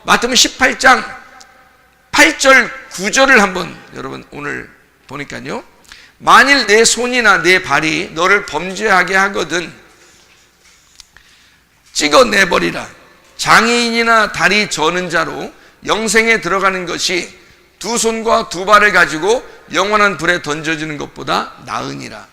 마태복음 18장 8절 9절을 한번 여러분 오늘 보니까요, 만일 내 손이나 내 발이 너를 범죄하게 하거든 찍어내버리라. 장애인이나 다리 저는 자로 영생에 들어가는 것이 두 손과 두 발을 가지고 영원한 불에 던져지는 것보다 나으니라.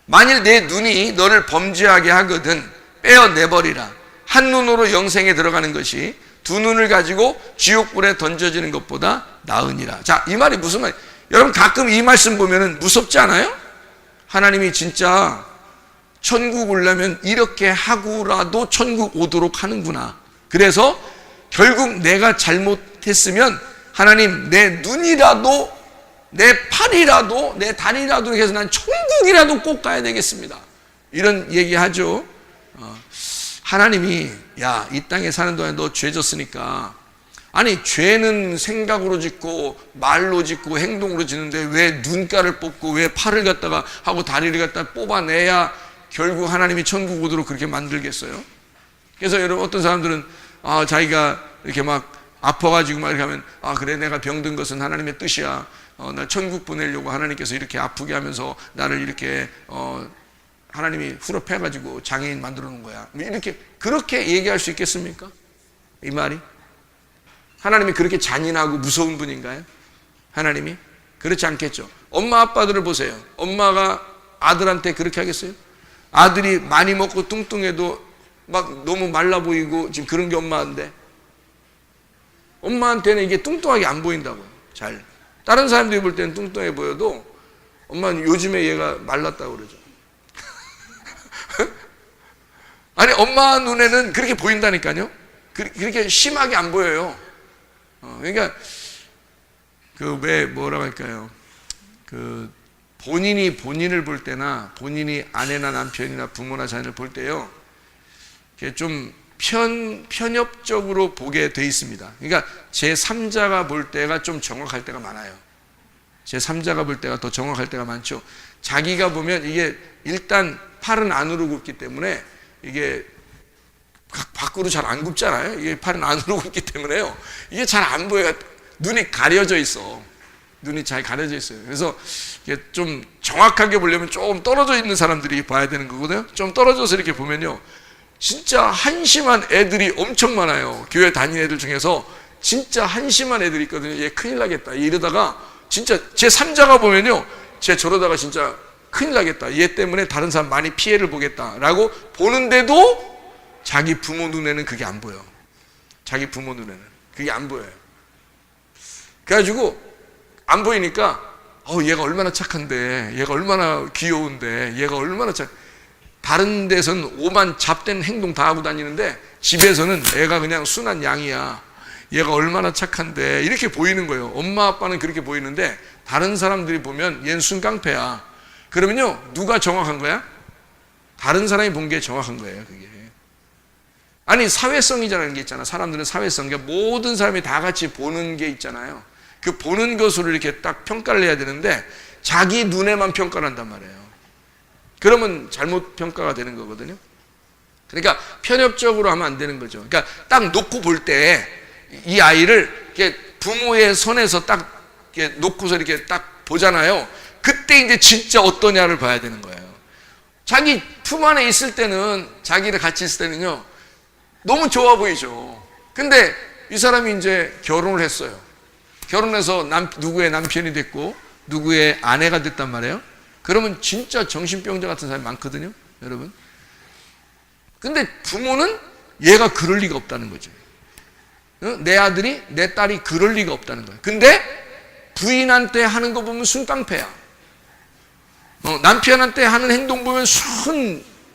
만일 내 눈이 너를 범죄하게 하거든 빼어내버리라. 한 눈으로 영생에 들어가는 것이 두 눈을 가지고 지옥불에 던져지는 것보다 나으니라. 자, 이 말이 무슨 말이에요? 여러분 가끔 이 말씀 보면은 무섭지 않아요? 하나님이 진짜 천국 오려면 이렇게 하고라도 천국 오도록 하는구나. 그래서 결국 내가 잘못했으면 하나님 내 눈이라도 내 팔이라도 내 다리라도 해서 난 천국이라도 꼭 가야 되겠습니다. 이런 얘기하죠. 하나님이 야, 이 땅에 사는 동안에 너 죄 졌으니까, 아니 죄는 생각으로 짓고 말로 짓고 행동으로 짓는데 왜 눈가를 뽑고 왜 팔을 갖다가 하고 다리를 갖다가 뽑아내야 결국 하나님이 천국 오도록 그렇게 만들겠어요? 그래서 여러분 어떤 사람들은 자기가 이렇게 막 아파가지고 막 이렇게 하면 그래 내가 병든 것은 하나님의 뜻이야. 나 천국 보내려고 하나님께서 이렇게 아프게 하면서 나를 이렇게 하나님이 후럽해가지고 장애인 만들어 놓은 거야. 이렇게 그렇게 얘기할 수 있겠습니까? 이 말이? 하나님이 그렇게 잔인하고 무서운 분인가요? 하나님이? 그렇지 않겠죠. 엄마 아빠들을 보세요. 엄마가 아들한테 그렇게 하겠어요? 아들이 많이 먹고 뚱뚱해도 막 너무 말라 보이고 지금 그런 게 엄마인데, 엄마한테는 이게 뚱뚱하게 안 보인다고요. 잘. 다른 사람들이 볼 때는 뚱뚱해 보여도 엄마는 요즘에 얘가 말랐다고 그러죠. 아니 엄마 눈에는 그렇게 보인다니까요. 그렇게 심하게 안 보여요. 그러니까 그 왜 뭐라고 할까요? 그 본인이 본인을 볼 때나 본인이 아내나 남편이나 부모나 자녀를 볼 때요, 좀 편협적으로 보게 돼 있습니다. 그러니까 제3자가 볼 때가 좀 정확할 때가 많아요. 제3자가 볼 때가 더 정확할 때가 많죠. 자기가 보면 이게 일단 팔은 안으로 굽기 때문에 이게 밖으로 잘 안 굽잖아요. 이게 팔은 안으로 굽기 때문에요, 이게 잘 안 보여요. 눈이 가려져 있어. 눈이 잘 가려져 있어요. 그래서 이게 좀 정확하게 보려면 좀 떨어져 있는 사람들이 봐야 되는 거거든요. 좀 떨어져서 이렇게 보면요, 진짜 한심한 애들이 엄청 많아요. 교회 다니는 애들 중에서 진짜 한심한 애들이 있거든요. 얘 큰일 나겠다 이러다가 진짜 제3자가 보면요, 쟤 저러다가 진짜 큰일 나겠다, 얘 때문에 다른 사람 많이 피해를 보겠다라고 보는데도 자기 부모 눈에는 그게 안 보여. 자기 부모 눈에는 그게 안 보여요. 그래가지고 안 보이니까 얘가 얼마나 착한데, 얘가 얼마나 귀여운데, 얘가 얼마나 다른 데서는 오만 잡된 행동 다 하고 다니는데 집에서는 애가 그냥 순한 양이야. 얘가 얼마나 착한데 이렇게 보이는 거예요. 엄마 아빠는 그렇게 보이는데 다른 사람들이 보면 얘는 순깡패야. 그러면요, 누가 정확한 거야? 다른 사람이 본 게 정확한 거예요. 그게 아니 사회성이라는 게 있잖아. 사람들은 사회성, 그러니까 모든 사람이 다 같이 보는 게 있잖아요. 그 보는 것으로 이렇게 딱 평가를 해야 되는데 자기 눈에만 평가를 한단 말이에요. 그러면 잘못 평가가 되는 거거든요. 그러니까 편협적으로 하면 안 되는 거죠. 그러니까 딱 놓고 볼 때 이 아이를 이렇게 부모의 손에서 딱 이렇게 놓고서 이렇게 딱 보잖아요. 그때 이제 진짜 어떠냐를 봐야 되는 거예요. 자기 품 안에 있을 때는, 자기를 같이 있을 때는요, 너무 좋아 보이죠. 근데 이 사람이 이제 결혼을 했어요. 결혼해서 누구의 남편이 됐고 누구의 아내가 됐단 말이에요. 그러면 진짜 정신병자 같은 사람이 많거든요, 여러분. 근데 부모는 얘가 그럴 리가 없다는 거죠. 내 아들이, 내 딸이 그럴 리가 없다는 거예요. 근데 부인한테 하는 거 보면 순깡패야. 남편한테 하는 행동 보면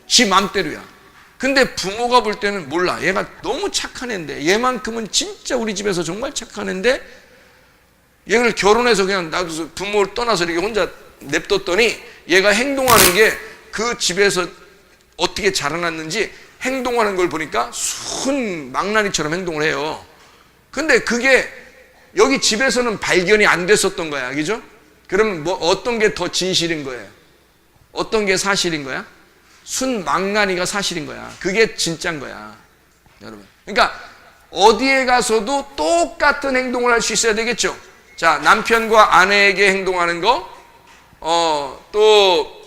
지 맘대로야. 근데 부모가 볼 때는 몰라. 얘가 너무 착한 애인데, 얘만큼은 진짜 우리 집에서 정말 착한 애인데, 얘를 결혼해서 그냥 놔둬서 부모를 떠나서 이렇게 혼자 냅뒀더니 얘가 행동하는 게 그 집에서 어떻게 자라났는지 행동하는 걸 보니까 순 망나니처럼 행동을 해요. 근데 그게 여기 집에서는 발견이 안 됐었던 거야. 그죠? 그러면 어떤 게 더 진실인 거예요? 어떤 게 사실인 거야? 순 망나니가 사실인 거야. 그게 진짜인 거야, 여러분. 그러니까 어디에 가서도 똑같은 행동을 할 수 있어야 되겠죠. 자, 남편과 아내에게 행동하는 거, 또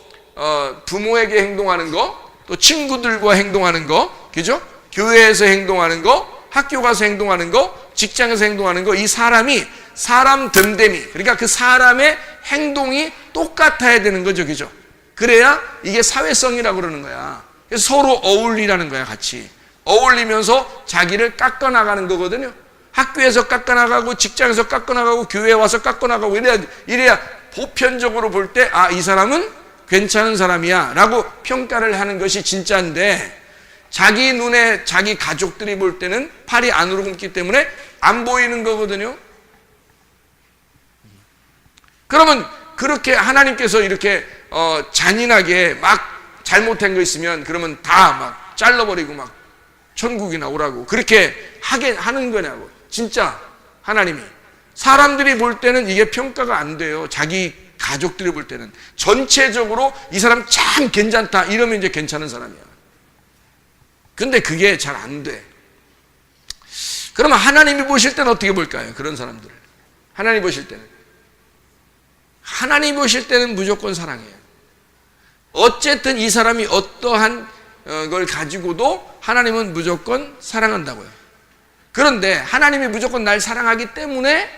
부모에게 행동하는 거, 또 친구들과 행동하는 거, 그죠? 교회에서 행동하는 거, 학교 가서 행동하는 거, 직장에서 행동하는 거, 이 사람이 사람 됨됨이, 그러니까 그 사람의 행동이 똑같아야 되는 거죠, 그죠? 그래야 이게 사회성이라고 그러는 거야. 그래서 서로 어울리라는 거야, 같이. 어울리면서 자기를 깎아나가는 거거든요. 학교에서 깎아나가고, 직장에서 깎아나가고, 교회에 와서 깎아나가고, 이래야 보편적으로 볼 때, 아, 이 사람은 괜찮은 사람이야 라고 평가를 하는 것이 진짜인데, 자기 눈에 자기 가족들이 볼 때는 팔이 안으로 굽기 때문에 안 보이는 거거든요. 그러면 그렇게 하나님께서 이렇게 잔인하게 막 잘못한 거 있으면 그러면 다 막 잘라버리고 막 천국이나 오라고 그렇게 하는 거냐고. 진짜 하나님이 사람들이 볼 때는 이게 평가가 안 돼요. 자기 가족들이 볼 때는 전체적으로 이 사람 참 괜찮다 이러면 이제 괜찮은 사람이야. 근데 그게 잘 안 돼. 그러면 하나님이 보실 때는 어떻게 볼까요? 그런 사람들을. 하나님 보실 때는 무조건 사랑해요. 어쨌든 이 사람이 어떠한 걸 가지고도 하나님은 무조건 사랑한다고요. 그런데 하나님이 무조건 날 사랑하기 때문에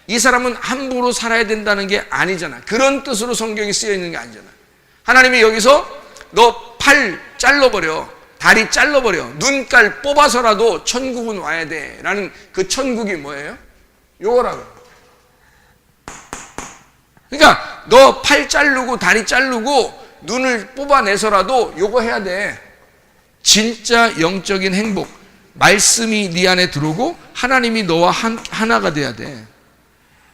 이 사람은 함부로 살아야 된다는 게 아니잖아. 그런 뜻으로 성경이 쓰여 있는 게 아니잖아. 하나님이 여기서 너 팔 잘라버려, 다리 잘라버려, 눈깔 뽑아서라도 천국은 와야 돼 라는 그 천국이 뭐예요? 요거라고. 그러니까 너 팔 자르고 다리 자르고 눈을 뽑아내서라도 요거 해야 돼. 진짜 영적인 행복, 말씀이 네 안에 들어오고 하나님이 너와 하나가 돼야 돼.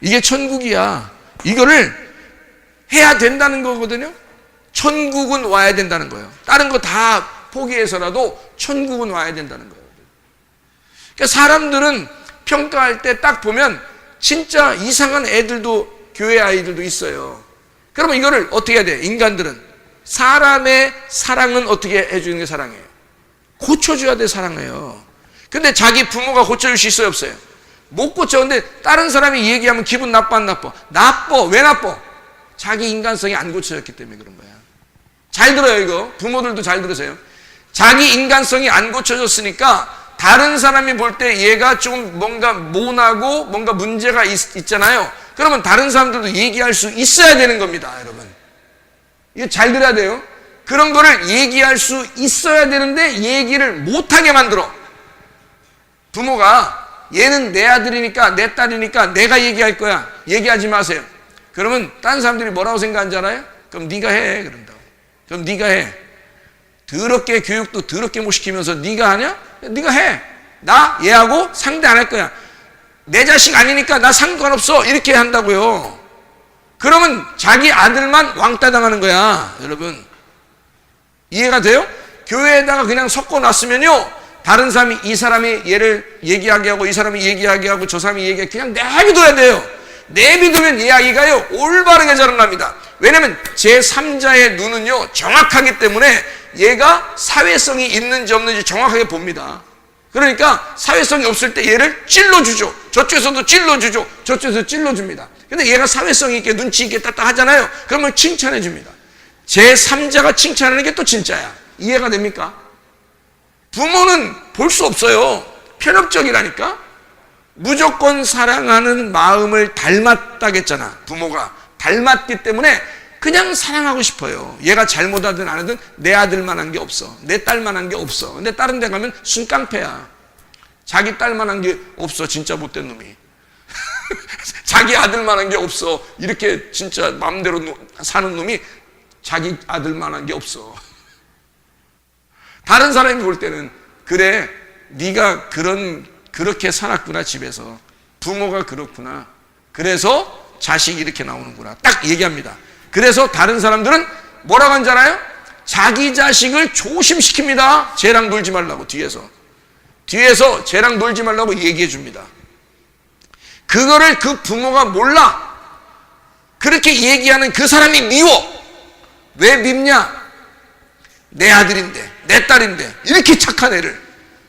이게 천국이야. 이거를 해야 된다는 거거든요. 천국은 와야 된다는 거예요. 다른 거 다 포기해서라도 천국은 와야 된다는 거예요. 그러니까 사람들은 평가할 때 딱 보면 진짜 이상한 애들도, 교회 아이들도 있어요. 그러면 이거를 어떻게 해야 돼? 인간들은 사람의 사랑은 어떻게 해주는 게 사랑이에요? 고쳐줘야 돼. 사랑해요. 근데 자기 부모가 고쳐줄 수 있어요, 없어요? 못 고쳐. 근데 다른 사람이 얘기하면 기분 나빠, 안 나빠? 나빠. 왜 나빠? 자기 인간성이 안 고쳐졌기 때문에 그런 거야. 잘 들어요, 이거. 부모들도 잘 들으세요. 자기 인간성이 안 고쳐졌으니까 다른 사람이 볼 때 얘가 좀 뭔가 모나고 뭔가 문제가 있잖아요. 그러면 다른 사람들도 얘기할 수 있어야 되는 겁니다, 여러분. 이거 잘 들어야 돼요. 그런 거를 얘기할 수 있어야 되는데 얘기를 못하게 만들어. 부모가 얘는 내 아들이니까, 내 딸이니까 내가 얘기할 거야. 얘기하지 마세요. 그러면 다른 사람들이 뭐라고 생각하는지 알아요? 그럼 네가 해. 그런다고. 그럼 네가 해. 더럽게 교육도 더럽게 못 시키면서 네가 하냐? 네가 해. 나 얘하고 상대 안 할 거야. 내 자식 아니니까 나 상관없어. 이렇게 한다고요. 그러면 자기 아들만 왕따 당하는 거야, 여러분. 이해가 돼요? 교회에다가 그냥 섞어놨으면요, 다른 사람이, 이 사람이 얘를 얘기하게 하고 이 사람이 얘기하게 하고 저 사람이 얘기하게 그냥 내비둬야 돼요. 내비두면 이야기가요 올바르게 자라납니다. 왜냐면 제3자의 눈은요 정확하기 때문에 얘가 사회성이 있는지 없는지 정확하게 봅니다. 그러니까 사회성이 없을 때 얘를 찔러주죠. 저쪽에서도 찔러주죠. 저쪽에서 찔러줍니다. 근데 얘가 사회성이 있게 눈치 있게 딱딱 하잖아요. 그러면 칭찬해 줍니다. 제3자가 칭찬하는 게 또 진짜야. 이해가 됩니까? 부모는 볼 수 없어요. 편협적이라니까. 무조건 사랑하는 마음을 닮았다겠잖아. 부모가 닮았기 때문에 그냥 사랑하고 싶어요. 얘가 잘못하든 안 하든 내 아들만한 게 없어. 내 딸만한 게 없어. 근데 다른 데 가면 순깡패야. 자기 딸만한 게 없어. 진짜 못된 놈이. 자기 아들만한 게 없어. 이렇게 진짜 마음대로 사는 놈이 자기 아들만한 게 없어. 다른 사람이 볼 때는 그래, 네가 그렇게 살았구나. 집에서 부모가 그렇구나. 그래서 자식이 이렇게 나오는구나. 딱 얘기합니다. 그래서 다른 사람들은 뭐라고 하는지 알아요? 자기 자식을 조심시킵니다. 쟤랑 놀지 말라고. 뒤에서 쟤랑 놀지 말라고 얘기해 줍니다. 그거를 그 부모가 몰라. 그렇게 얘기하는 그 사람이 미워. 왜 밉냐? 내 아들인데, 내 딸인데 이렇게 착한 애를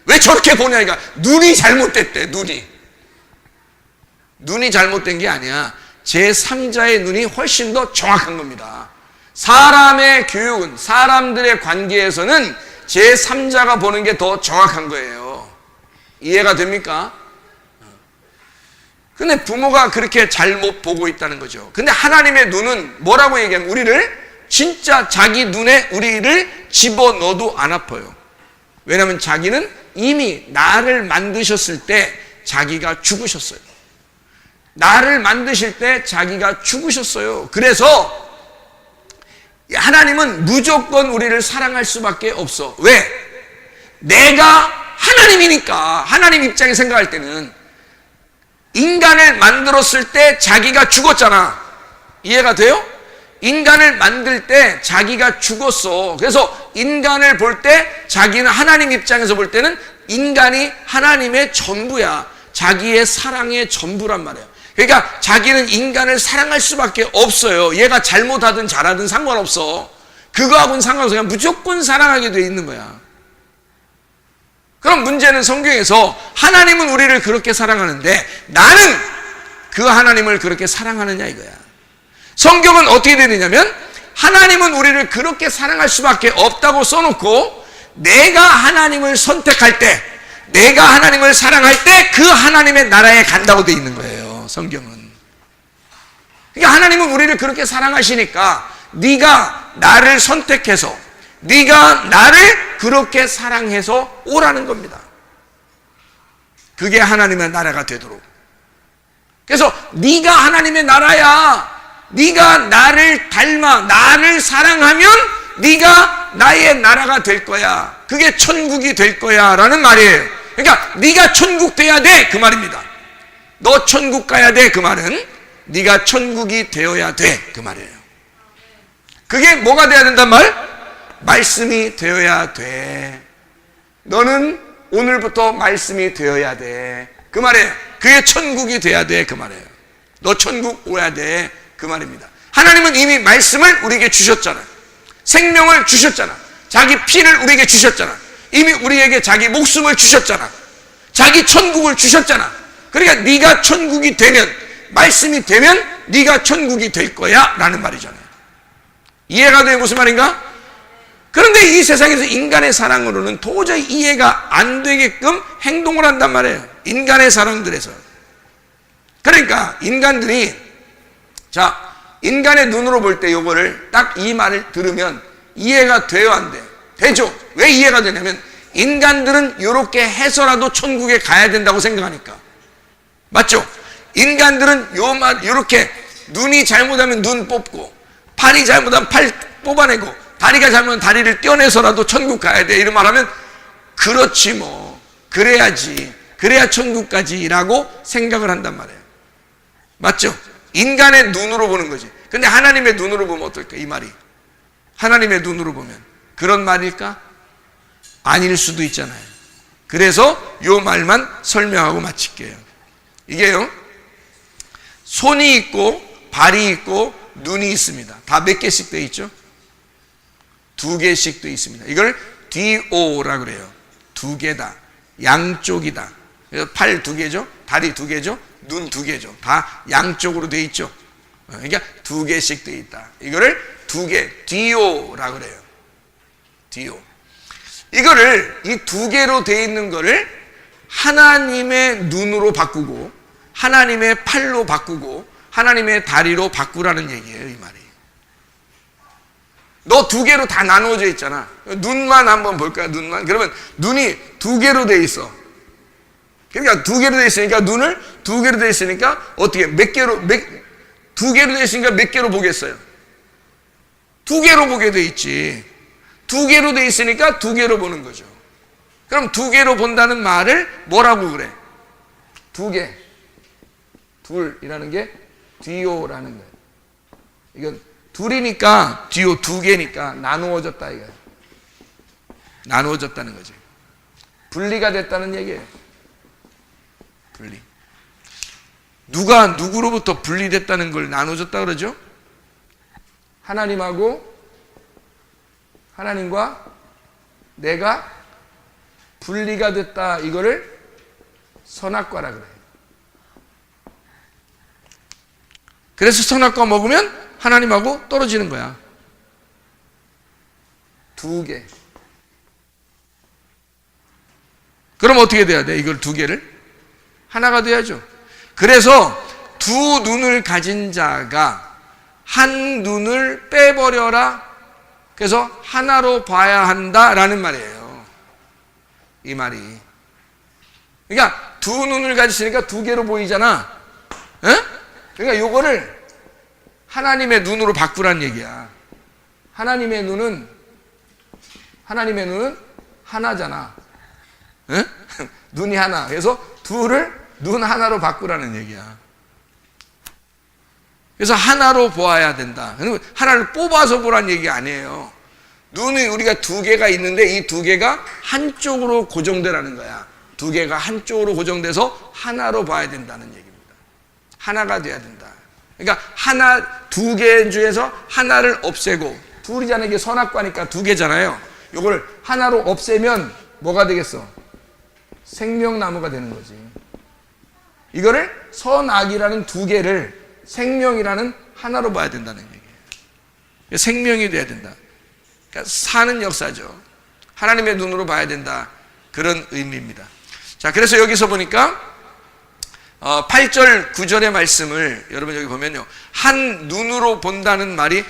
왜 저렇게 보냐니까 눈이 잘못됐대. 눈이 잘못된 게 아니야. 제3자의 눈이 훨씬 더 정확한 겁니다. 사람의 교육은, 사람들의 관계에서는 제3자가 보는 게 더 정확한 거예요. 이해가 됩니까? 근데 부모가 그렇게 잘못 보고 있다는 거죠. 근데 하나님의 눈은 뭐라고 얘기하면 우리를 진짜 자기 눈에 우리를 집어넣어도 안 아파요. 왜냐하면 자기는 이미 나를 만드셨을 때 자기가 죽으셨어요. 나를 만드실 때 자기가 죽으셨어요. 그래서 하나님은 무조건 우리를 사랑할 수밖에 없어. 왜? 내가 하나님이니까. 하나님 입장에 생각할 때는 인간을 만들었을 때 자기가 죽었잖아. 이해가 돼요? 인간을 만들 때 자기가 죽었어. 그래서 인간을 볼 때 자기는 하나님 입장에서 볼 때는 인간이 하나님의 전부야. 자기의 사랑의 전부란 말이야. 그러니까 자기는 인간을 사랑할 수밖에 없어요. 얘가 잘못하든 잘하든 상관없어. 그거하고는 상관없어. 그냥 무조건 사랑하게 돼 있는 거야. 그럼 문제는 성경에서 하나님은 우리를 그렇게 사랑하는데 나는 그 하나님을 그렇게 사랑하느냐 이거야. 성경은 어떻게 되느냐면 하나님은 우리를 그렇게 사랑할 수밖에 없다고 써놓고 내가 하나님을 선택할 때, 내가 하나님을 사랑할 때 그 하나님의 나라에 간다고 돼 있는 거예요. 성경은. 그러니까 하나님은 우리를 그렇게 사랑하시니까 네가 나를 선택해서, 네가 나를 그렇게 사랑해서 오라는 겁니다. 그게 하나님의 나라가 되도록. 그래서 네가 하나님의 나라야. 네가 나를 닮아, 나를 사랑하면 네가 나의 나라가 될 거야. 그게 천국이 될 거야 라는 말이에요. 그러니까 네가 천국 돼야 돼 그 말입니다. 너 천국 가야 돼 그 말은 네가 천국이 되어야 돼 그 말이에요. 그게 뭐가 돼야 된단 말? 말씀이 되어야 돼. 너는 오늘부터 말씀이 되어야 돼 그 말이에요. 그게 천국이 돼야 돼 그 말이에요. 너 천국 오야 돼 그 말입니다. 하나님은 이미 말씀을 우리에게 주셨잖아. 생명을 주셨잖아. 자기 피를 우리에게 주셨잖아. 이미 우리에게 자기 목숨을 주셨잖아. 자기 천국을 주셨잖아. 그러니까 네가 천국이 되면, 말씀이 되면 네가 천국이 될 거야 라는 말이잖아요. 이해가 돼요? 무슨 말인가? 그런데 이 세상에서 인간의 사랑으로는 도저히 이해가 안 되게끔 행동을 한단 말이에요. 인간의 사랑들에서. 그러니까 인간들이, 자, 인간의 눈으로 볼 때 요거를 딱 이 말을 들으면 이해가 돼요, 안 돼? 되죠? 왜 이해가 되냐면 인간들은 요렇게 해서라도 천국에 가야 된다고 생각하니까. 맞죠? 인간들은 요 말, 요렇게 눈이 잘못하면 눈 뽑고, 팔이 잘못하면 팔 뽑아내고, 다리가 잘못하면 다리를 떼어내서라도 천국 가야 돼. 이런 말 하면 그렇지 뭐. 그래야지. 그래야 천국까지 라고 생각을 한단 말이에요. 맞죠? 인간의 눈으로 보는 거지. 근데 하나님의 눈으로 보면 어떨까? 이 말이. 하나님의 눈으로 보면 그런 말일까? 아닐 수도 있잖아요. 그래서 요 말만 설명하고 마칠게요. 이게요, 손이 있고 발이 있고 눈이 있습니다. 다 몇 개씩 돼 있죠? 2개씩 돼 있습니다. 이걸 DO라 그래요. 2개다. 양쪽이다. 그래서 팔 2개죠. 다리 2개죠. 눈 2개죠. 다 양쪽으로 돼 있죠. 그러니까 2개씩 돼 있다. 이거를 2개, DO라 그래요. DO. 이거를 이 2개로 돼 있는 거를 하나님의 눈으로 바꾸고, 하나님의 팔로 바꾸고, 하나님의 다리로 바꾸라는 얘기예요, 이 말이. 너 2개로 다 나누어져 있잖아. 눈만 한번 볼까요? 눈만. 그러면 눈이 2개로 돼 있어. 그러니까 2개로 돼 있으니까, 눈을 2개로 돼 있으니까 어떻게 몇 개로, 2개로 돼 있으니까 몇 개로 보겠어요? 2개로 보게 돼 있지. 2개로 돼 있으니까 2개로 보는 거죠. 그럼 2개로 본다는 말을 뭐라고 그래? 2개. 둘이라는 게 디오라는 거예요. 이건 둘이니까 디오 2개니까 나누어졌다 이거예요. 나누어졌다는 거지. 분리가 됐다는 얘기예요. 분리. 누가 누구로부터 분리됐다는 걸 나눠줬다 그러죠? 하나님과 내가 분리가 됐다. 이거를 선악과라 그래요. 그래서 선악과 먹으면 하나님하고 떨어지는 거야. 두 개. 그럼 어떻게 돼야 돼? 이걸 두 개를? 하나가 돼야죠. 그래서 두 눈을 가진 자가 한 눈을 빼버려라. 그래서 하나로 봐야 한다라는 말이에요. 이 말이. 그러니까 두 눈을 가지시니까 두 개로 보이잖아. 에? 그러니까 요거를 하나님의 눈으로 바꾸란 얘기야. 하나님의 눈은 하나잖아. 에? 눈이 하나. 그래서 둘을 눈 하나로 바꾸라는 얘기야. 그래서 하나로 보아야 된다. 하나를 뽑아서 보란 얘기 아니에요. 눈이 우리가 두 개가 있는데 이 두 개가 한쪽으로 고정되라는 거야. 두 개가 한쪽으로 고정돼서 하나로 봐야 된다는 얘기입니다. 하나가 돼야 된다. 그러니까 두 개 중에서 하나를 없애고, 둘이잖아요. 이게 선악과니까 두 개잖아요. 이걸 하나로 없애면 뭐가 되겠어? 생명나무가 되는 거지. 이거를 선악이라는 두 개를 생명이라는 하나로 봐야 된다는 얘기예요. 생명이 돼야 된다. 그러니까 사는 역사죠. 하나님의 눈으로 봐야 된다. 그런 의미입니다. 자, 그래서 여기서 보니까 8절, 9절의 말씀을 여러분 여기 보면요. 한 눈으로 본다는 말이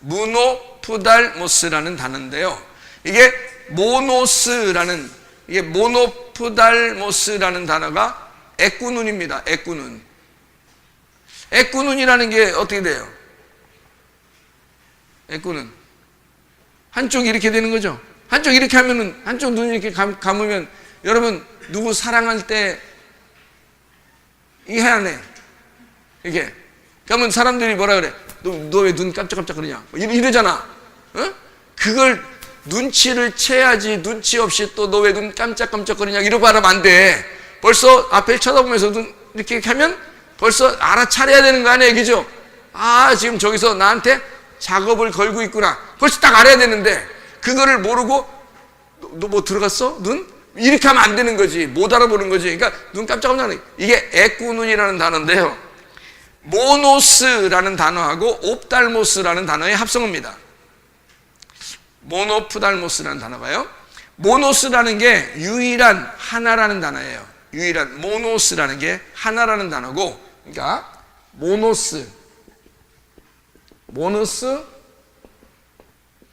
모노프달모스라는 단어인데요. 이게 모노프달모스라는 단어가 애꾸눈입니다. 애꾸눈. 애꾸눈이라는 게 어떻게 돼요? 애꾸눈. 한쪽 이렇게 되는 거죠. 한쪽 이렇게 하면은, 한쪽 눈 이렇게 감으면, 여러분, 누구 사랑할 때, 이 해안에, 이렇게. 그러면 사람들이 뭐라 그래? 너 왜 눈 깜짝깜짝 그러냐? 이러잖아. 어? 그걸 눈치를 채야지, 눈치 없이 또 너 왜 눈 깜짝깜짝 거리냐? 이러고 하면 안 돼. 벌써 앞에 쳐다보면서 눈 이렇게 하면 벌써 알아차려야 되는 거 아니야, 얘기죠? 아, 지금 저기서 나한테 작업을 걸고 있구나. 벌써 딱 알아야 되는데, 그거를 모르고, 너 뭐 들어갔어? 눈? 이렇게 하면 안 되는 거지. 못 알아보는 거지. 그러니까 눈 깜짝깜짝 놀라. 이게 애꾸눈이라는 단어인데요. 모노스라는 단어하고 옵달모스라는 단어의 합성어입니다. 모노프달모스라는 단어가요. 모노스라는 게 유일한 하나라는 단어예요. 유일한 모노스라는 게 하나라는 단어고, 그러니까 모노스,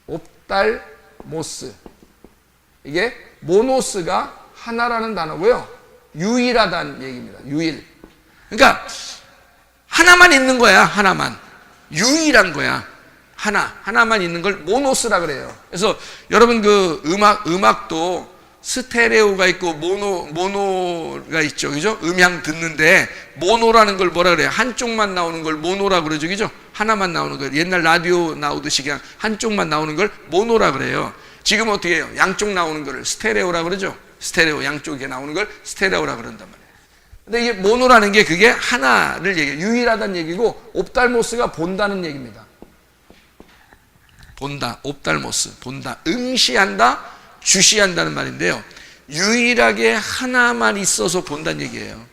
옵달모스. 이게 모노스가 하나라는 단어고요. 유일하다는 얘기입니다. 유일. 그러니까 하나만 있는 거야. 하나만. 유일한 거야. 하나만 있는 걸 모노스라 그래요. 그래서 여러분 그 음악도 스테레오가 있고 모노가 있죠. 그죠? 음향 듣는데 모노라는 걸 뭐라 그래요? 한쪽만 나오는 걸 모노라 그러죠. 그죠? 하나만 나오는 걸. 옛날 라디오 나오듯이 그냥 한쪽만 나오는 걸 모노라 그래요. 지금 어떻게 해요? 양쪽 나오는 걸 스테레오라 그러죠? 스테레오, 양쪽에 나오는 걸 스테레오라 그런단 말이에요. 근데 이게 모노라는 게 그게 하나를 얘기해요. 유일하다는 얘기고, 옵달모스가 본다는 얘기입니다. 본다, 옵달모스, 본다, 응시한다, 주시한다는 말인데요. 유일하게 하나만 있어서 본다는 얘기예요.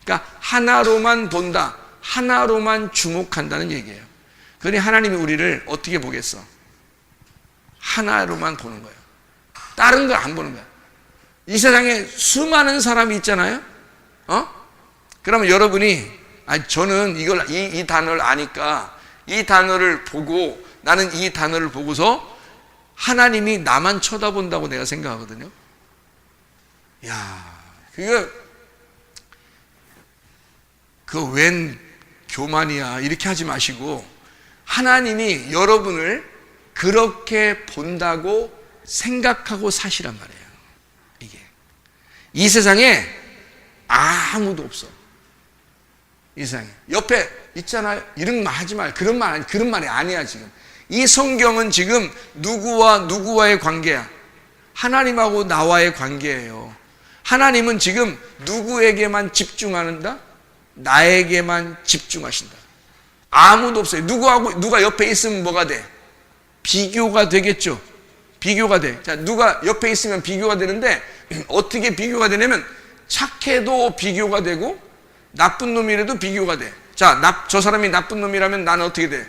그러니까 하나로만 본다, 하나로만 주목한다는 얘기예요. 그러니 하나님이 우리를 어떻게 보겠어? 하나로만 보는 거예요. 다른 걸 안 보는 거야. 이 세상에 수많은 사람이 있잖아요. 그러면 여러분이, 저는 이 단어를 아니까 이 단어를 보고, 나는 이 단어를 보고서 하나님이 나만 쳐다본다고 내가 생각하거든요. 그거 웬 교만이야. 이렇게 하지 마시고, 하나님이 여러분을 그렇게 본다고 생각하고 사시란 말이에요. 이게. 이 세상에 아무도 없어. 이 세상에. 옆에 있잖아요. 이런 말 하지 말. 그런 말이 아니야, 지금. 이 성경은 지금 누구와의 관계야? 하나님하고 나와의 관계예요. 하나님은 지금 누구에게만 집중한다? 나에게만 집중하신다. 아무도 없어요. 누가 옆에 있으면 뭐가 돼? 비교가 되겠죠. 비교가 돼. 자, 누가 옆에 있으면 비교가 되는데 어떻게 비교가 되냐면 착해도 비교가 되고 나쁜 놈이라도 비교가 돼. 자, 저 사람이 나쁜 놈이라면 나는 어떻게 돼?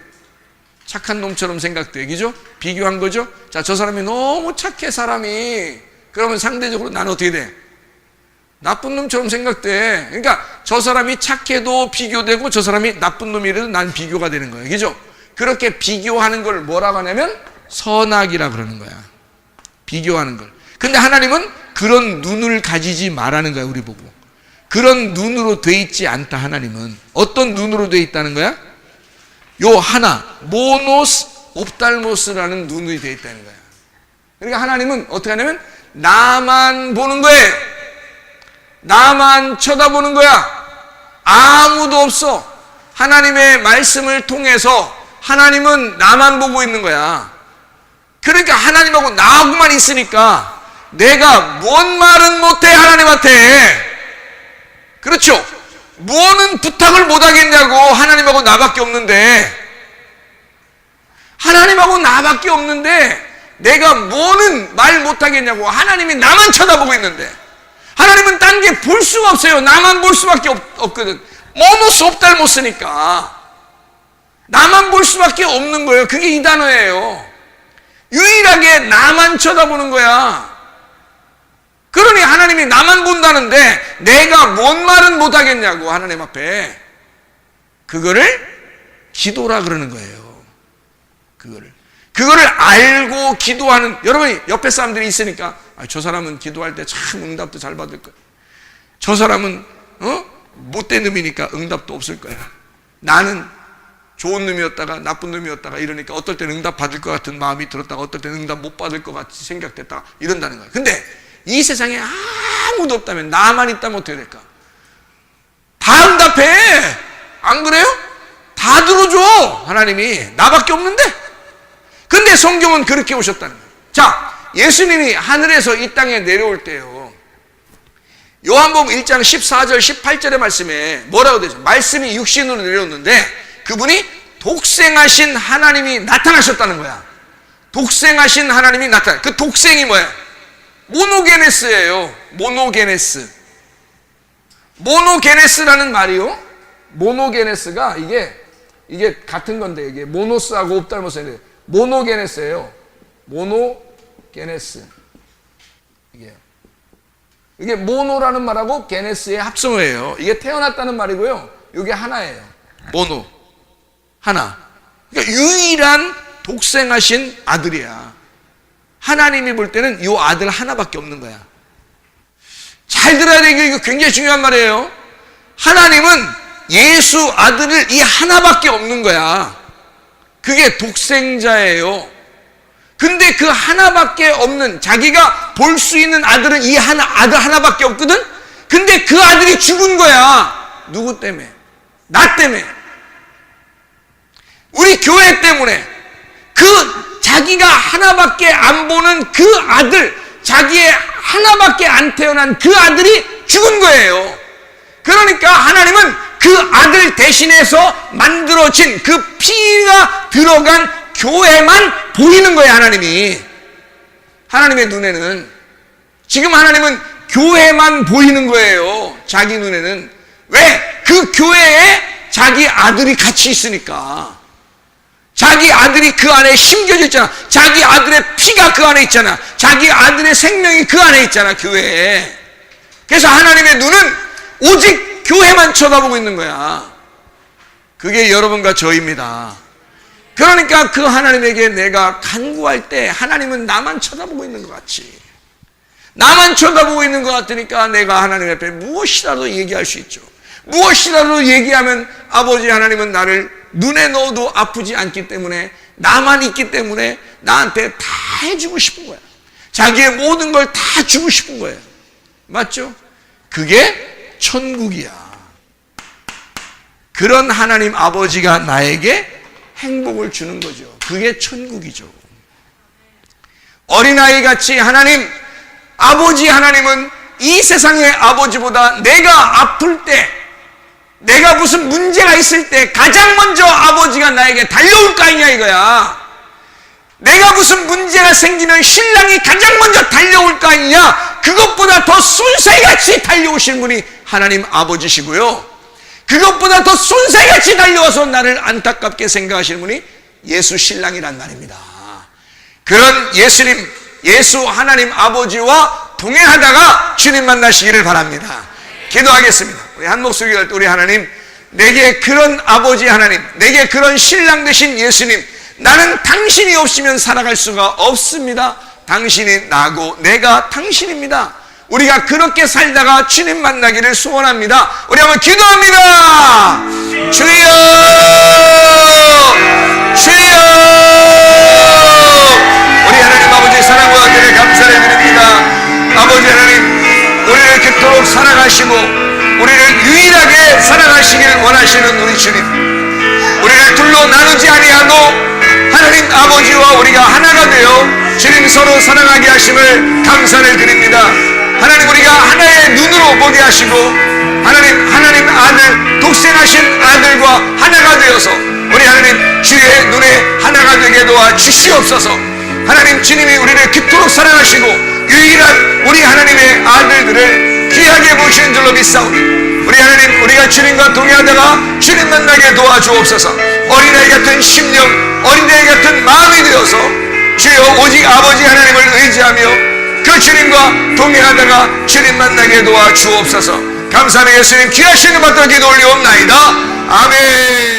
착한 놈처럼 생각돼. 그죠? 비교한 거죠? 자, 저 사람이 너무 착해, 사람이. 그러면 상대적으로 나는 어떻게 돼? 나쁜 놈처럼 생각돼. 그러니까 저 사람이 착해도 비교되고 저 사람이 나쁜 놈이라도 난 비교가 되는 거예요. 그죠? 그렇게 비교하는 걸 뭐라고 하냐면 선악이라 그러는 거야. 비교하는 걸. 근데 하나님은 그런 눈을 가지지 말라는 거야, 우리 보고. 그런 눈으로 돼 있지 않다, 하나님은. 어떤 눈으로 돼 있다는 거야? 요 하나, 모노스 옵달모스라는 눈이 돼 있다는 거야. 그러니까 하나님은 어떻게 하냐면 나만 보는 거예요. 나만 쳐다보는 거야. 아무도 없어. 하나님의 말씀을 통해서 하나님은 나만 보고 있는 거야. 그러니까 하나님하고 나하고만 있으니까 내가 뭔 말은 못해, 하나님한테. 그렇죠? 뭐는 부탁을 못하겠냐고. 하나님하고 나밖에 없는데. 하나님하고 나밖에 없는데 내가 뭐는 말 못하겠냐고. 하나님이 나만 쳐다보고 있는데. 하나님은 딴 게 볼 수가 없어요. 나만 볼 수밖에 없거든. 모노스 옵달모스니까 나만 볼 수밖에 없는 거예요. 그게 이 단어예요. 유일하게 나만 쳐다보는 거야. 그러니 하나님이 나만 본다는데 내가 뭔 말은 못하겠냐고, 하나님 앞에. 그거를 기도라 그러는 거예요. 그거를 알고 기도하는. 여러분이 옆에 사람들이 있으니까 저 사람은 기도할 때 참 응답도 잘 받을 거야. 저 사람은 못된 놈이니까 응답도 없을 거야. 나는 좋은 놈이었다가 나쁜 놈이었다가 이러니까 어떨 때는 응답 받을 것 같은 마음이 들었다가 어떨 때는 응답 못 받을 것 같이 생각됐다가 이런다는 거야. 근데 이 세상에 아무도 없다면 나만 있다면 어떻게 될까? 다 응답해. 안 그래요? 다 들어줘. 하나님이 나밖에 없는데. 근데 성경은 그렇게 오셨다는 거예요. 자, 예수님이 하늘에서 이 땅에 내려올 때요, 요한복음 1장 14절 18절의 말씀에 뭐라고 되죠? 말씀이 육신으로 내려오는데 그분이 독생하신 하나님이 나타나셨다는 거야. 독생하신 하나님이 나타나. 그 독생이 뭐야? 모노게네스예요. 모노게네스라는 말이요, 모노게네스가 이게 같은 건데, 이게 모노스하고 옵달모스인데 모노게네스예요. 모노게네스. 이게 모노라는 말하고 게네스의 합성어예요. 이게 태어났다는 말이고요, 이게 하나예요. 모노, 하나. 그러니까 유일한 독생하신 아들이야. 하나님이 볼 때는 이 아들 하나밖에 없는 거야. 잘 들어야 돼. 이거 굉장히 중요한 말이에요. 하나님은 예수 아들을 이 하나밖에 없는 거야. 그게 독생자예요. 근데 그 하나밖에 없는, 자기가 볼 수 있는 아들은 이 아들 하나밖에 없거든? 근데 그 아들이 죽은 거야. 누구 때문에? 나 때문에. 우리 교회 때문에. 그 자기가 하나밖에 안 보는 그 아들, 자기의 하나밖에 안 태어난 그 아들이 죽은 거예요. 그러니까 하나님은 그 아들 대신해서 만들어진 그 피가 들어간 교회만 보이는 거예요. 하나님의 눈에는. 지금 하나님은 교회만 보이는 거예요. 자기 눈에는. 왜? 그 교회에 자기 아들이 같이 있으니까. 자기 아들이 그 안에 심겨져 있잖아. 자기 아들의 피가 그 안에 있잖아. 자기 아들의 생명이 그 안에 있잖아, 교회에. 그래서 하나님의 눈은 오직 교회만 쳐다보고 있는 거야. 그게 여러분과 저입니다. 그러니까 그 하나님에게 내가 간구할 때 하나님은 나만 쳐다보고 있는 것 같이, 나만 쳐다보고 있는 것 같으니까 내가 하나님 앞에 무엇이라도 얘기할 수 있죠. 무엇이라도 얘기하면 아버지 하나님은 나를 눈에 넣어도 아프지 않기 때문에, 나만 있기 때문에 나한테 다 해주고 싶은 거야. 자기의 모든 걸 다 주고 싶은 거예요. 맞죠? 그게 천국이야. 그런 하나님 아버지가 나에게 행복을 주는 거죠. 그게 천국이죠. 어린아이 같이 하나님, 아버지 하나님은 이 세상의 아버지보다 내가 아플 때, 내가 무슨 문제가 있을 때 가장 먼저 아버지가 나에게 달려올 거 아니냐 이거야. 내가 무슨 문제가 생기면 신랑이 가장 먼저 달려올 거 아니냐? 그것보다 더 쏜살같이 달려오신 분이 하나님 아버지시고요, 그것보다 더 쏜살같이 달려와서 나를 안타깝게 생각하시는 분이 예수 신랑이란 말입니다. 그런 예수님, 예수 하나님 아버지와 동행하다가 주님 만나시기를 바랍니다. 기도하겠습니다. 우리 한 목소리 할 때 우리 하나님, 내게 그런 아버지 하나님, 내게 그런 신랑 되신 예수님, 나는 당신이 없으면 살아갈 수가 없습니다. 당신이 나고 내가 당신입니다. 우리가 그렇게 살다가 주님 만나기를 소원합니다. 우리 한번 기도합니다. 주여, 주여. 우리 하나님 아버지 사랑과 은혜를 감사를 드립니다. 아버지 하나님, 우리를 그토록 사랑하시고 우리를 유일하게 사랑하시길 원하시는 우리 주님, 우리를 둘로 나누지 아니하고 하나님 아버지와 우리가 하나가 되어 주님 서로 사랑하게 하심을 감사를 드립니다. 하나님, 우리가 하나의 눈으로 보게 하시고 하나님 아들, 독생하신 아들과 하나가 되어서 우리 하나님 주의 눈에 하나가 되게 도와 주시옵소서. 하나님, 주님이 우리를 그토록 사랑하시고 유일한 우리 하나님의 아들들을 귀하게 보시는 줄로 믿사오니 우리 하나님, 우리가 주님과 동행하다가 주님 만나게 도와주옵소서. 어린아이 같은 심령, 어린아이 같은 마음이 되어서 주여 오직 아버지 하나님을 의지하며 그 주님과 동행하다가 주님 만나게 도와주옵소서. 감사하며 예수님 귀하신 것 받들어 기도 올리옵나이다. 아멘.